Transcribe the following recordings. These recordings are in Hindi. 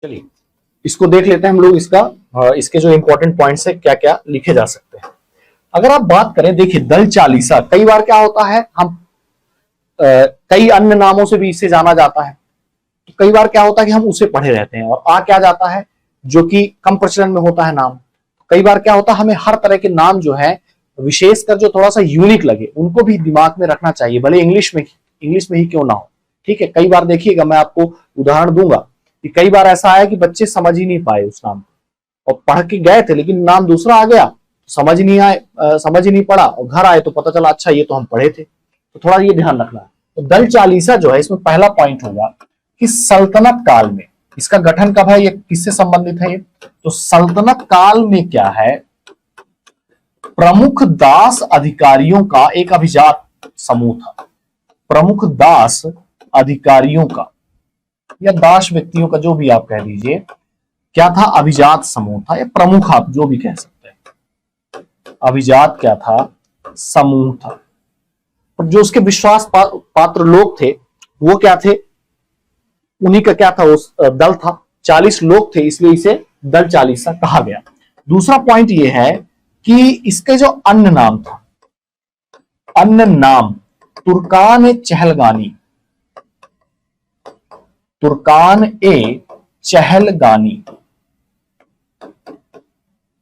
चलिए इसको देख लेते हैं हम लोग। इसके जो इंपॉर्टेंट पॉइंट्स है क्या क्या लिखे जा सकते हैं। अगर आप बात करें, देखिए दल चालीसा कई बार क्या होता है, हम कई अन्य नामों से भी इसे जाना जाता है। तो कई बार क्या होता है कि हम उसे पढ़े रहते हैं और क्या जाता है जो कि कम प्रचलन में होता है नाम। कई बार क्या होता है, हमें हर तरह के नाम जो है विशेषकर जो थोड़ा सा यूनिक लगे उनको भी दिमाग में रखना चाहिए, भले इंग्लिश में ही क्यों ना हो। ठीक है, कई बार देखिएगा, मैं आपको उदाहरण दूंगा कि कई बार ऐसा है कि बच्चे समझ ही नहीं पाए उस नाम को और पढ़ के गए थे लेकिन नाम दूसरा आ गया, समझ ही नहीं पड़ा और घर आए तो पता चला अच्छा ये तो हम पढ़े थे। तो थोड़ा ये ध्यान रखना है। तो दल चालीसा जो है इसमें पहला पॉइंट होगा कि सल्तनत काल में इसका गठन कब है, ये किससे संबंधित है। तो सल्तनत काल में क्या है, प्रमुख दास अधिकारियों का एक अभिजात समूह था। प्रमुख दास अधिकारियों का या दास व्यक्तियों का, जो भी आप कह लीजिए, क्या था, अभिजात समूह था या प्रमुख, आप जो भी कह सकते हैं। अभिजात क्या था, समूह था। और जो उसके विश्वास पात्र लोग थे वो क्या थे, उन्हीं का क्या था, उस दल था। 40 लोग थे, इसलिए इसे दल चालीसा कहा गया। दूसरा पॉइंट ये है कि इसके जो अन्य नाम था, अन्य नाम तुर्कान चहलगानी, तुर्कान चहलगानी,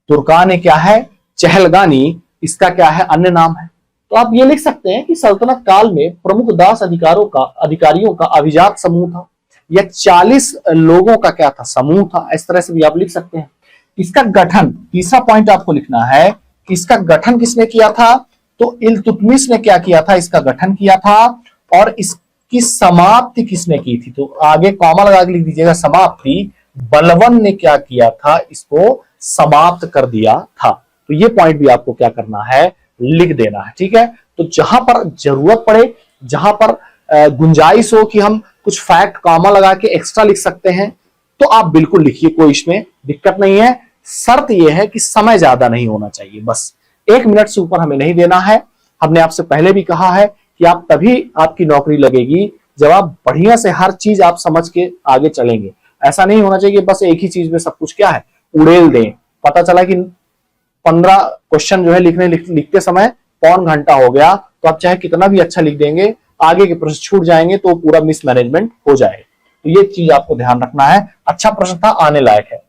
तुर्कान क्या है, चहलगानी, इसका क्या है, अन्य नाम है। तो आप ये लिख सकते हैं कि सल्तनत काल में प्रमुख दास अधिकारियों का अभिजात समूह था या 40 लोगों का क्या था, समूह था। इस तरह से भी आप लिख सकते हैं। इसका गठन, तीसरा पॉइंट आपको लिखना है कि इसका गठन किसने किया था। तो इल्तुतमिश ने क्या किया था, इसका गठन किया था। और इसकी समाप्ति किसने की थी, तो आगे कॉमा लगा के लिख दीजिएगा, समाप्ति बलबन ने क्या किया था, इसको समाप्त कर दिया था। तो ये पॉइंट भी आपको क्या करना है, लिख देना है। ठीक है, तो जहां पर जरूरत पड़े, जहां पर गुंजाइश हो कि हम कुछ फैक्ट कॉमा लगा के एक्स्ट्रा लिख सकते हैं, तो आप बिल्कुल लिखिए, कोई इसमें दिक्कत नहीं है। शर्त यह है कि समय ज्यादा नहीं होना चाहिए, बस 1 मिनट से ऊपर हमें नहीं देना है। हमने आपसे पहले भी कहा है कि आप तभी आपकी नौकरी लगेगी जब आप बढ़िया से हर चीज आप समझ के आगे चलेंगे। ऐसा नहीं होना चाहिए बस एक ही चीज में सब कुछ क्या है उड़ेल दें। पता चला कि 15 क्वेश्चन जो है लिखते समय पौन घंटा हो गया, तो आप चाहे कितना भी अच्छा लिख देंगे, आगे के प्रश्न छूट जाएंगे तो पूरा मिसमैनेजमेंट हो जाएगा। तो ये चीज आपको ध्यान रखना है। अच्छा प्रश्न था, आने लायक है।